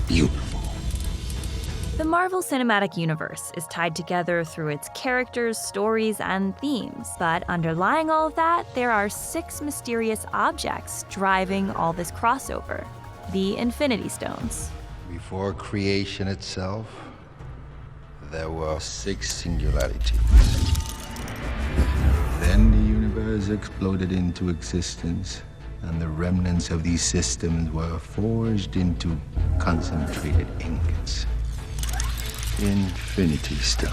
beautiful. The Marvel Cinematic Universe is tied together through its characters, stories, and themes. But underlying all of that, there are 6 mysterious objects driving all this crossover. The Infinity Stones. Before creation itself, there were 6 singularities. Then the universe exploded into existence, and the remnants of these systems were forged into concentrated ingots. Infinity Stone.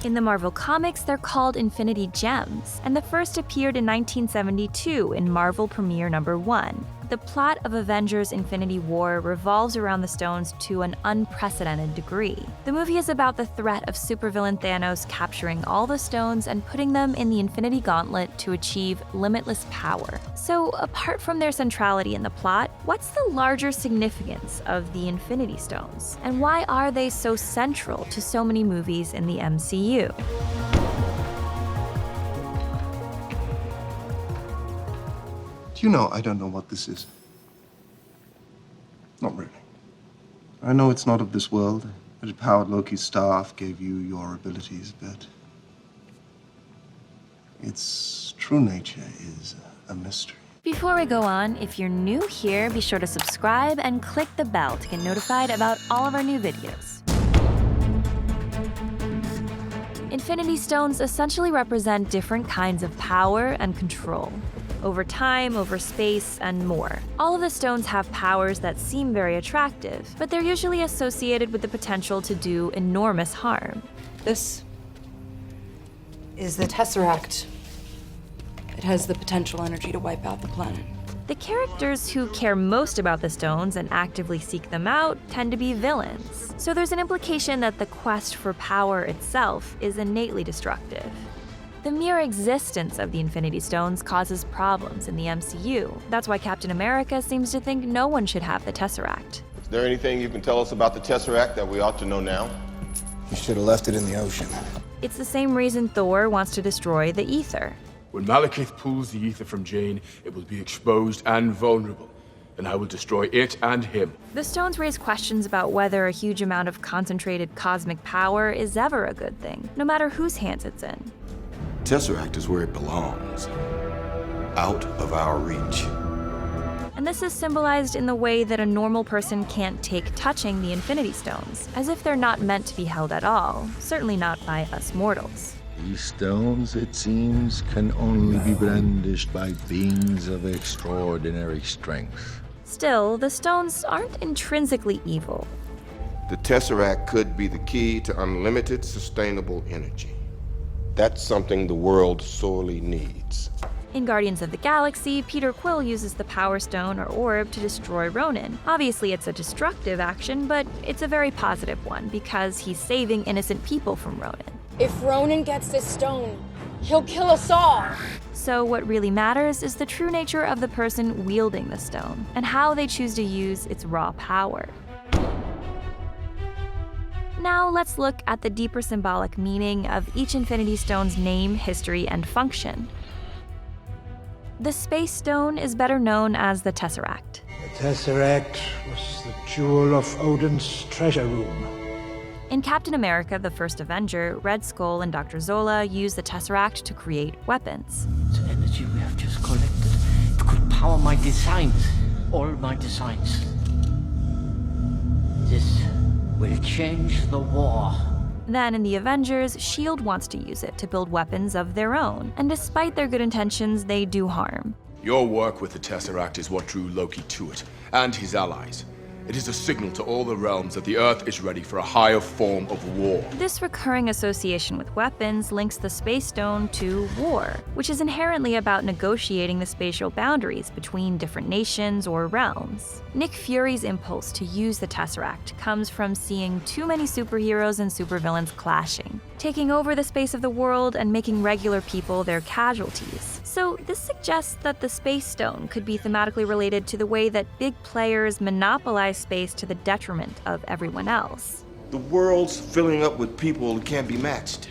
In the Marvel Comics, they're called Infinity Gems, and the first appeared in 1972 in Marvel Premiere #1. The plot of Avengers: Infinity War revolves around the stones to an unprecedented degree. The movie is about the threat of supervillain Thanos capturing all the stones and putting them in the Infinity Gauntlet to achieve limitless power. So, apart from their centrality in the plot, what's the larger significance of the Infinity Stones? And why are they so central to so many movies in the MCU? You know, I don't know what this is. Not really. I know it's not of this world, that it powered Loki's staff, gave you your abilities, but its true nature is a mystery. Before we go on, if you're new here, be sure to subscribe and click the bell to get notified about all of our new videos. Infinity Stones essentially represent different kinds of power and control. Over time, over space, and more. All of the stones have powers that seem very attractive, but they're usually associated with the potential to do enormous harm. This is the Tesseract. It has the potential energy to wipe out the planet. The characters who care most about the stones and actively seek them out tend to be villains. So there's an implication that the quest for power itself is innately destructive. The mere existence of the Infinity Stones causes problems in the MCU. That's why Captain America seems to think no one should have the Tesseract. Is there anything you can tell us about the Tesseract that we ought to know now? You should have left it in the ocean. It's the same reason Thor wants to destroy the Ether. When Malekith pulls the Ether from Jane, it will be exposed and vulnerable, and I will destroy it and him. The stones raise questions about whether a huge amount of concentrated cosmic power is ever a good thing, no matter whose hands it's in. Tesseract is where it belongs. Out of our reach. And this is symbolized in the way that a normal person can't take touching the Infinity Stones, as if they're not meant to be held at all, certainly not by us mortals. These stones, it seems, can only be brandished by beings of extraordinary strength. Still, the stones aren't intrinsically evil. The Tesseract could be the key to unlimited sustainable energy. That's something the world sorely needs. In Guardians of the Galaxy, Peter Quill uses the Power Stone or orb to destroy Ronan. Obviously, it's a destructive action, but it's a very positive one because he's saving innocent people from Ronan. If Ronan gets this stone, he'll kill us all. So what really matters is the true nature of the person wielding the stone and how they choose to use its raw power. Now let's look at the deeper symbolic meaning of each Infinity Stone's name, history, and function. The Space Stone is better known as the Tesseract. The Tesseract was the jewel of Odin's treasure room. In Captain America: The First Avenger, Red Skull and Dr. Zola use the Tesseract to create weapons. The energy we have just collected, it could power my designs, all my designs. This will change the war. Then in the Avengers, S.H.I.E.L.D. wants to use it to build weapons of their own, and despite their good intentions, they do harm. Your work with the Tesseract is what drew Loki to it, and his allies. It is a signal to all the realms that the Earth is ready for a higher form of war. This recurring association with weapons links the Space Stone to war, which is inherently about negotiating the spatial boundaries between different nations or realms. Nick Fury's impulse to use the Tesseract comes from seeing too many superheroes and supervillains clashing, taking over the space of the world and making regular people their casualties. So this suggests that the Space Stone could be thematically related to the way that big players monopolize space to the detriment of everyone else. The world's filling up with people who can't be matched.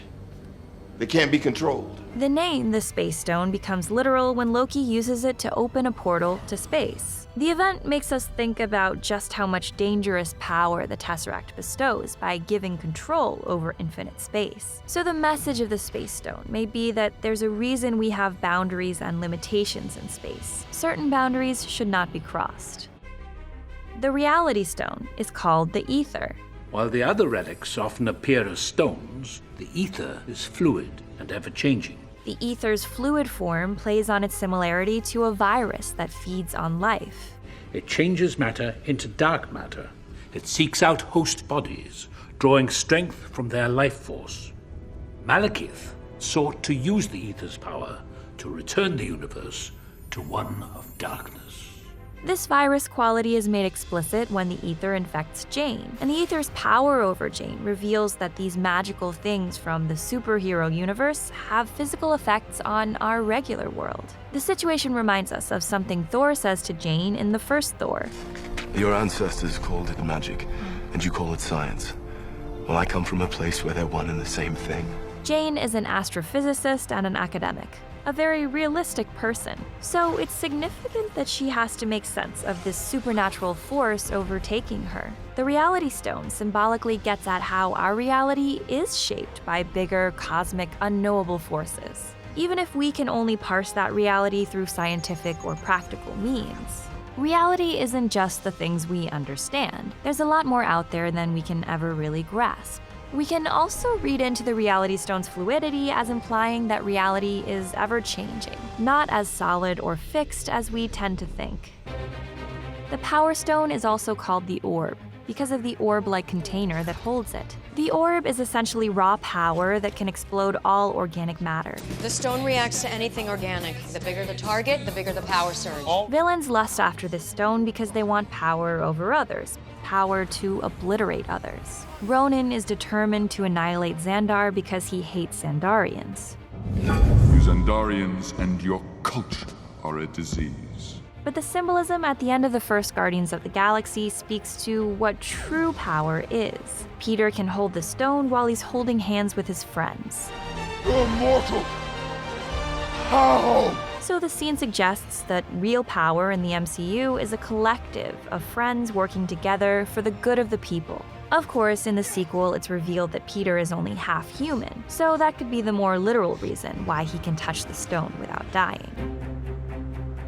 They can't be controlled. The name, the Space Stone, becomes literal when Loki uses it to open a portal to space. The event makes us think about just how much dangerous power the Tesseract bestows by giving control over infinite space. So the message of the Space Stone may be that there's a reason we have boundaries and limitations in space. Certain boundaries should not be crossed. The Reality Stone is called the Ether. While the other relics often appear as stones, the ether is fluid and ever-changing. The ether's fluid form plays on its similarity to a virus that feeds on life. It changes matter into dark matter. It seeks out host bodies, drawing strength from their life force. Malekith sought to use the ether's power to return the universe to one of darkness. This virus quality is made explicit when the ether infects Jane, and the ether's power over Jane reveals that these magical things from the superhero universe have physical effects on our regular world. The situation reminds us of something Thor says to Jane in the first Thor. Your ancestors called it magic, and you call it science. Well, I come from a place where they're one and the same thing. Jane is an astrophysicist and an academic, a very realistic person. So it's significant that she has to make sense of this supernatural force overtaking her. The Reality Stone symbolically gets at how our reality is shaped by bigger, cosmic, unknowable forces, even if we can only parse that reality through scientific or practical means. Reality isn't just the things we understand. There's a lot more out there than we can ever really grasp. We can also read into the Reality Stone's fluidity as implying that reality is ever-changing, not as solid or fixed as we tend to think. The Power Stone is also called the Orb, because of the orb-like container that holds it. The orb is essentially raw power that can explode all organic matter. The stone reacts to anything organic. The bigger the target, the bigger the power surge. Villains lust after this stone because they want power over others, power to obliterate others. Ronan is determined to annihilate Xandar because he hates Xandarians. You Xandarians and your culture are a disease. But the symbolism at the end of the first Guardians of the Galaxy speaks to what true power is. Peter can hold the stone while he's holding hands with his friends. You're mortal! How? So the scene suggests that real power in the MCU is a collective of friends working together for the good of the people. Of course, in the sequel, it's revealed that Peter is only half human, so that could be the more literal reason why he can touch the stone without dying.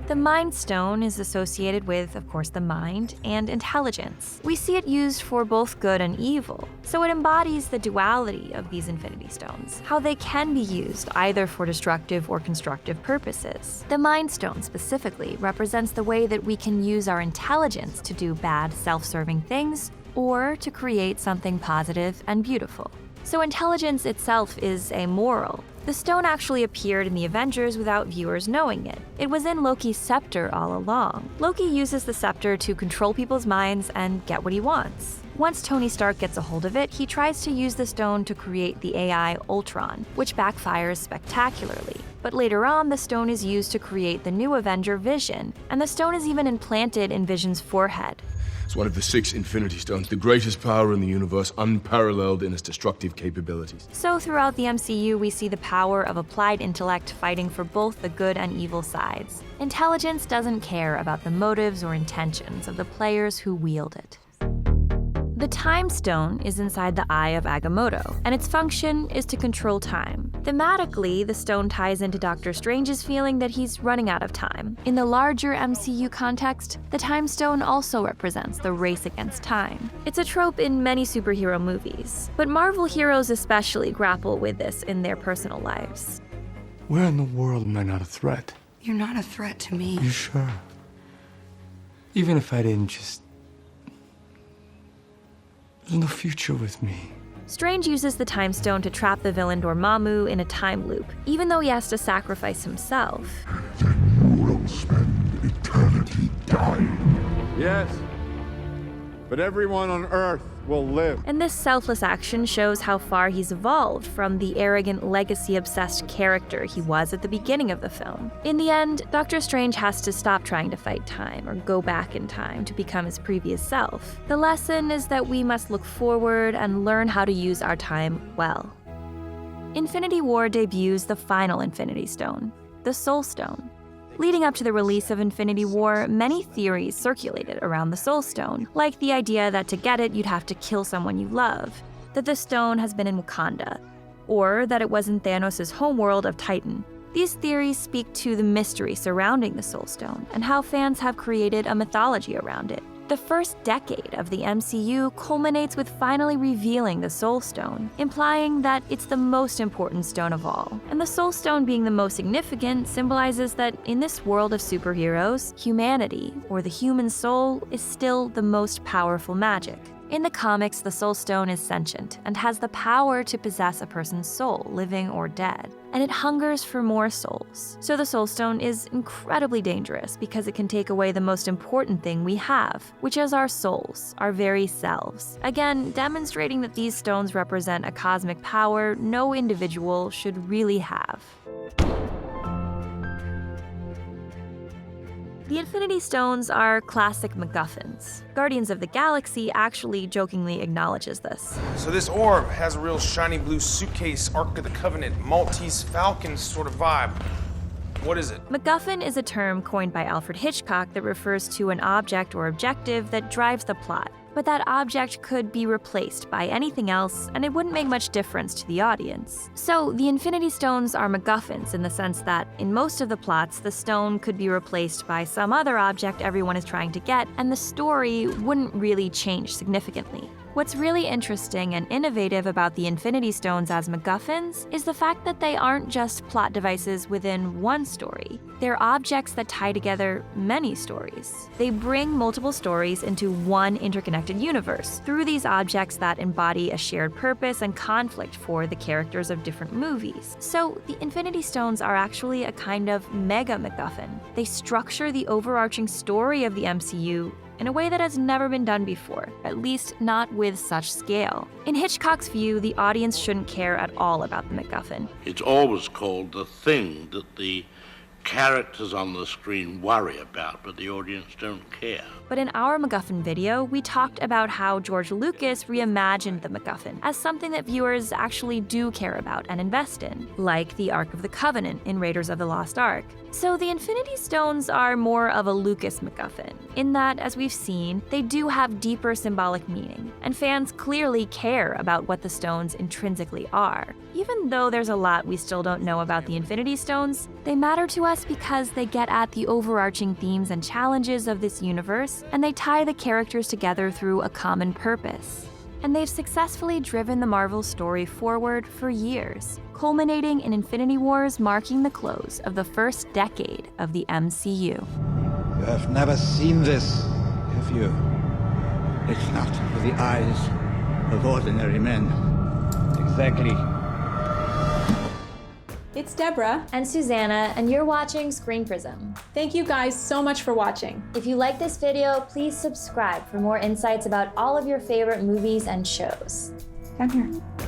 The Mind Stone is associated with, of course, the mind and intelligence. We see it used for both good and evil, so it embodies the duality of these Infinity Stones, how they can be used either for destructive or constructive purposes. The Mind Stone specifically represents the way that we can use our intelligence to do bad, self-serving things, or to create something positive and beautiful. So intelligence itself is amoral. The stone actually appeared in the Avengers without viewers knowing it. It was in Loki's scepter all along. Loki uses the scepter to control people's minds and get what he wants. Once Tony Stark gets a hold of it, he tries to use the stone to create the AI Ultron, which backfires spectacularly. But later on, the stone is used to create the new Avenger Vision, and the stone is even implanted in Vision's forehead. It's one of the 6 Infinity Stones, the greatest power in the universe, unparalleled in its destructive capabilities. So throughout the MCU, we see the power of applied intellect fighting for both the good and evil sides. Intelligence doesn't care about the motives or intentions of the players who wield it. The Time Stone is inside the Eye of Agamotto, and its function is to control time. Thematically, the stone ties into Doctor Strange's feeling that he's running out of time. In the larger MCU context, the Time Stone also represents the race against time. It's a trope in many superhero movies, but Marvel heroes especially grapple with this in their personal lives. Where in the world am I not a threat? You're not a threat to me. You sure? Even if I didn't just... There's no future with me. Strange uses the Time Stone to trap the villain Dormammu in a time loop, even though he has to sacrifice himself. Then you will spend eternity dying. Yes, but everyone on Earth will live. And this selfless action shows how far he's evolved from the arrogant, legacy-obsessed character he was at the beginning of the film. In the end, Doctor Strange has to stop trying to fight time or go back in time to become his previous self. The lesson is that we must look forward and learn how to use our time well. Infinity War debuts the final Infinity Stone, the Soul Stone. Leading up to the release of Infinity War, many theories circulated around the Soul Stone, like the idea that to get it you'd have to kill someone you love, that the stone has been in Wakanda, or that it was in Thanos' homeworld of Titan. These theories speak to the mystery surrounding the Soul Stone and how fans have created a mythology around it. The first decade of the MCU culminates with finally revealing the Soul Stone, implying that it's the most important stone of all. And the Soul Stone being the most significant symbolizes that in this world of superheroes, humanity, or the human soul, is still the most powerful magic. In the comics, the Soul Stone is sentient and has the power to possess a person's soul, living or dead, and it hungers for more souls. So the Soul Stone is incredibly dangerous because it can take away the most important thing we have, which is our souls, our very selves. Again, demonstrating that these stones represent a cosmic power no individual should really have. The Infinity Stones are classic MacGuffins. Guardians of the Galaxy actually jokingly acknowledges this. So this orb has a real shiny blue suitcase, Ark of the Covenant, Maltese Falcon sort of vibe. What is it? MacGuffin is a term coined by Alfred Hitchcock that refers to an object or objective that drives the plot. But that object could be replaced by anything else, and it wouldn't make much difference to the audience. So the Infinity Stones are MacGuffins in the sense that, in most of the plots, the stone could be replaced by some other object everyone is trying to get, and the story wouldn't really change significantly. What's really interesting and innovative about the Infinity Stones as MacGuffins is the fact that they aren't just plot devices within one story. They're objects that tie together many stories. They bring multiple stories into one interconnected universe through these objects that embody a shared purpose and conflict for the characters of different movies. So the Infinity Stones are actually a kind of mega MacGuffin. They structure the overarching story of the MCU in a way that has never been done before, at least not with such scale. In Hitchcock's view, the audience shouldn't care at all about the MacGuffin. It's always called the thing that the characters on the screen worry about, but the audience don't care. But in our MacGuffin video, we talked about how George Lucas reimagined the MacGuffin as something that viewers actually do care about and invest in, like the Ark of the Covenant in Raiders of the Lost Ark. So the Infinity Stones are more of a Lucas MacGuffin, in that, as we've seen, they do have deeper symbolic meaning, and fans clearly care about what the stones intrinsically are. Even though there's a lot we still don't know about the Infinity Stones, they matter to us because they get at the overarching themes and challenges of this universe, and they tie the characters together through a common purpose. And they've successfully driven the Marvel story forward for years, culminating in Infinity Wars marking the close of the first decade of the MCU. You have never seen this, have you? It's not with the eyes of ordinary men. Exactly. It's Deborah. And Susanna, and you're watching Screen Prism. Thank you guys so much for watching. If you like this video, please subscribe for more insights about all of your favorite movies and shows. Come here.